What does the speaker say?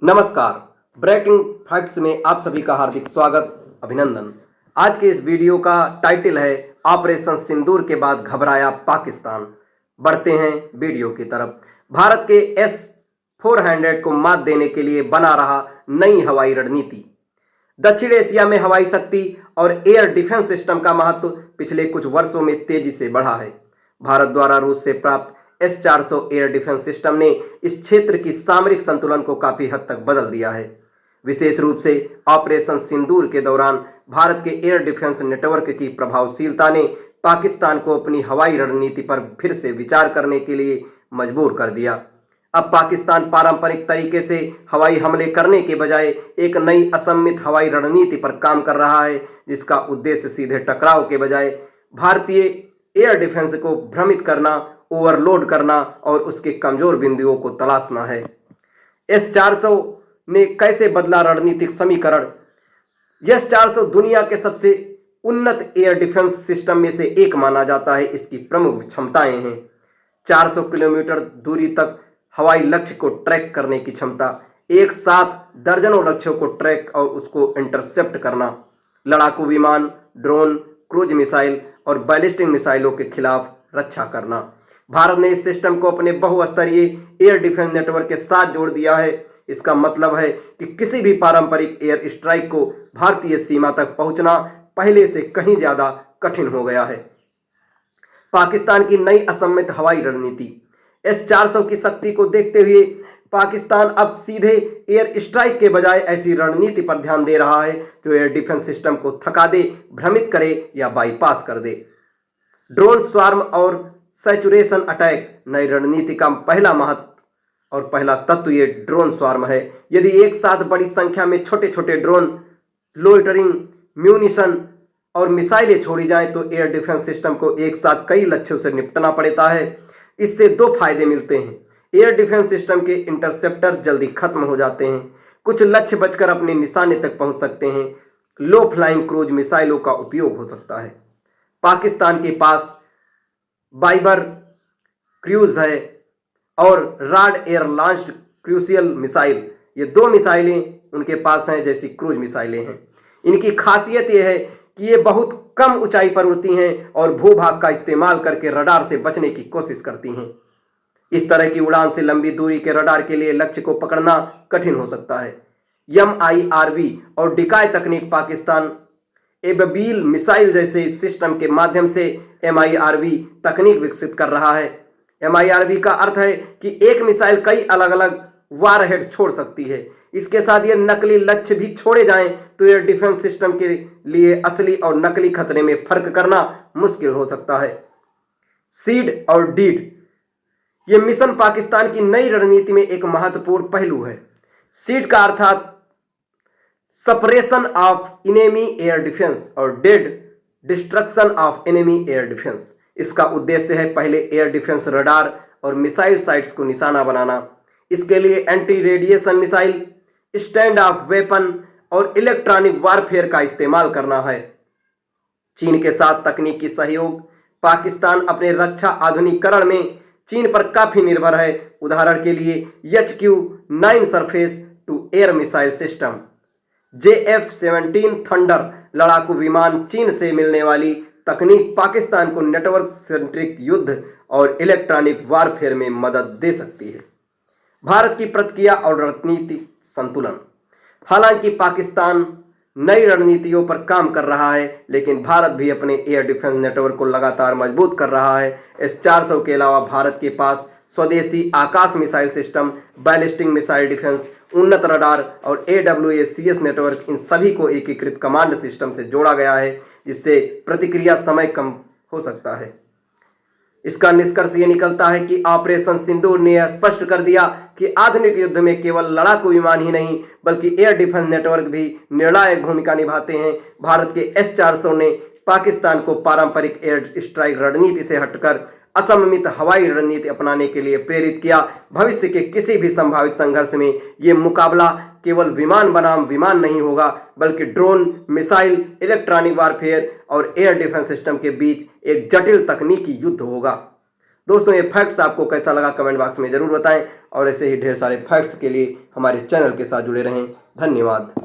नमस्कार। Breaking facts में आप सभी का हार्दिक स्वागत, अभिनंदन। आज के इस वीडियो का टाइटल है ऑपरेशन सिंदूर के बाद घबराया पाकिस्तान। बढ़ते हैं वीडियो की तरफ। भारत के S-400 को मात देने के लिए बना रहा नई हवाई रणनीति। दक्षिण एशिया में हवाई शक्ति और एयर डिफेंस सिस्टम का महत्व पिछले कुछ वर्षों में तेजी से बढ़ा है। भारत द्वारा रूस से प्राप्त S-400 एयर डिफेंस सिस्टम ने इस क्षेत्र की सामरिक संतुलन को काफी हद तक बदल दिया है। विशेष रूप से ऑपरेशन सिंदूर के दौरान भारत के एयर डिफेंस नेटवर्क की प्रभावशीलता ने पाकिस्तान को अपनी हवाई रणनीति पर फिर से विचार करने के लिए मजबूर कर दिया। अब पाकिस्तान पारंपरिक तरीके से हवाई हमले करने के बजाय एक नई असममित हवाई रणनीति पर काम कर रहा है, जिसका उद्देश्य सीधे टकराव के बजाय भारतीय एयर डिफेंस को भ्रमित करना, ओवरलोड करना और उसके कमजोर बिंदुओं को तलाशना है। S-400 ने कैसे बदला रणनीतिक समीकरण? S-400 दुनिया के सबसे उन्नत एयर डिफेंस सिस्टम में से एक माना जाता है। इसकी प्रमुख क्षमताएं हैं 400 किलोमीटर दूरी तक हवाई लक्ष्य को ट्रैक करने की क्षमता, एक साथ दर्जनों लक्ष्यों को ट्रैक और उसको इंटरसेप्ट करना, लड़ाकू विमान, ड्रोन, क्रूज मिसाइल और बैलिस्टिक मिसाइलों के खिलाफ रक्षा करना। भारत ने इस सिस्टम को अपने बहुस्तरीय एयर डिफेंस नेटवर्क के साथ जोड़ दिया है। इसका मतलब है कि किसी भी पारंपरिक एयर स्ट्राइक को भारतीय सीमा तक पहुंचना पहले से कहीं ज्यादा कठिन हो गया है। पाकिस्तान की नई असममित हवाई रणनीति। S-400 की शक्ति को देखते हुए पाकिस्तान अब सीधे एयर स्ट्राइक के बजाय ऐसी रणनीति पर ध्यान दे रहा है जो एयर डिफेंस सिस्टम को थका दे, भ्रमित करे या बाईपास कर दे। ड्रोन स्वार्म और सैचुरेशन अटैक। नई रणनीति का पहला महत्व और पहला तत्व ये ड्रोन स्वार्म है। यदि एक साथ बड़ी संख्या में छोटे छोटे ड्रोन, लोइटरिंग म्यूनिशन और मिसाइलें छोड़ी जाएं तो एयर डिफेंस सिस्टम को एक साथ कई लक्ष्यों से निपटना पड़ता है। इससे दो फायदे मिलते हैं। एयर डिफेंस सिस्टम के इंटरसेप्टर जल्दी खत्म हो जाते हैं, कुछ लक्ष्य बचकर अपने निशाने तक पहुंच सकते हैं। लो फ्लाइंग क्रूज मिसाइलों का उपयोग हो सकता है। पाकिस्तान के पास बाइबर क्रूज है और Raad air launched crucial missile, ये दो मिसाइलें उनके पास हैं जैसी क्रूज मिसाइलें हैं। इनकी खासियत यह है कि ये बहुत कम ऊंचाई पर उड़ती हैं और भूभाग का इस्तेमाल करके रडार से बचने की कोशिश करती हैं। इस तरह की उड़ान से लंबी दूरी के रडार के लिए लक्ष्य को पकड़ना कठिन हो सकता है। MIRV और डिकाय तकनीक पाकिस्तान एबील मिसाइल जैसे सिस्टम के माध्यम से MIRV तकनीक विकसित कर रहा है। MIRV का अर्थ है कि एक मिसाइल कई अलग अलग वारहेड छोड़ सकती है। इसके साथ ये नकली लक्ष्य भी छोड़े जाएं तो एयर डिफेंस सिस्टम के लिए असली और नकली खतरे में फर्क करना मुश्किल हो सकता है। सीड और डीड। ये मिशन पाकिस्तान की नई रणनीति में एक महत्वपूर्ण पहलू है। सीड का अर्थात suppression of enemy air defence और DEAD destruction of enemy air defence. इसका उद्देश्य है पहले एयर डिफेंस रडार और मिसाइल साइट्स को निशाना बनाना। इसके लिए anti radiation missile, stand off weapon और इलेक्ट्रॉनिक वारफेयर का इस्तेमाल करना है। चीन के साथ तकनीकी सहयोग। पाकिस्तान अपने रक्षा आधुनिकीकरण में चीन पर काफी निर्भर है। उदाहरण के लिए HQ-9 surface to air missile system, JF-17 thunder लड़ाकू विमान, चीन से मिलने वाली तकनीक पाकिस्तान को नेटवर्क सेंट्रिक युद्ध और इलेक्ट्रॉनिक वारफेयर में मदद दे सकती है। भारत की प्रतिक्रिया और रणनीतिक संतुलन। हालांकि पाकिस्तान नई रणनीतियों पर काम कर रहा है, लेकिन भारत भी अपने एयर डिफेंस नेटवर्क को लगातार मजबूत कर रहा है। S-400 के अलावा भारत के पास स्वदेशी Akash missile system, ballistic missile defence, उन्नत रडार और AWACS नेटवर्क, इन सभी को एकीकृत कमांड सिस्टम से जोड़ा गया है, जिससे प्रतिक्रिया समय कम हो सकता है। इसका निष्कर्ष ये निकलता है कि ऑपरेशन सिंदूर ने यह स्पष्ट कर दिया कि आधुनिक युद्ध में केवल लड़ाकू विमान ही नहीं बल्कि एयर डिफेंस नेटवर्क भी निर्णायक भूमिका निभाते हैं। भारत के S-400 ने पाकिस्तान को पारंपरिक एयर स्ट्राइक रणनीति से हटकर असममित हवाई रणनीति अपनाने के लिए प्रेरित किया। भविष्य के किसी भी संभावित संघर्ष में यह मुकाबला केवल विमान बनाम विमान नहीं होगा, बल्कि ड्रोन, मिसाइल, इलेक्ट्रॉनिक वारफेयर और एयर डिफेंस सिस्टम के बीच एक जटिल तकनीकी युद्ध होगा। दोस्तों, ये फैक्ट्स आपको कैसा लगा कमेंट बॉक्स में जरूर बताएं और ऐसे ही ढेर सारे फैक्ट्स के लिए हमारे चैनल के साथ जुड़े रहें। धन्यवाद।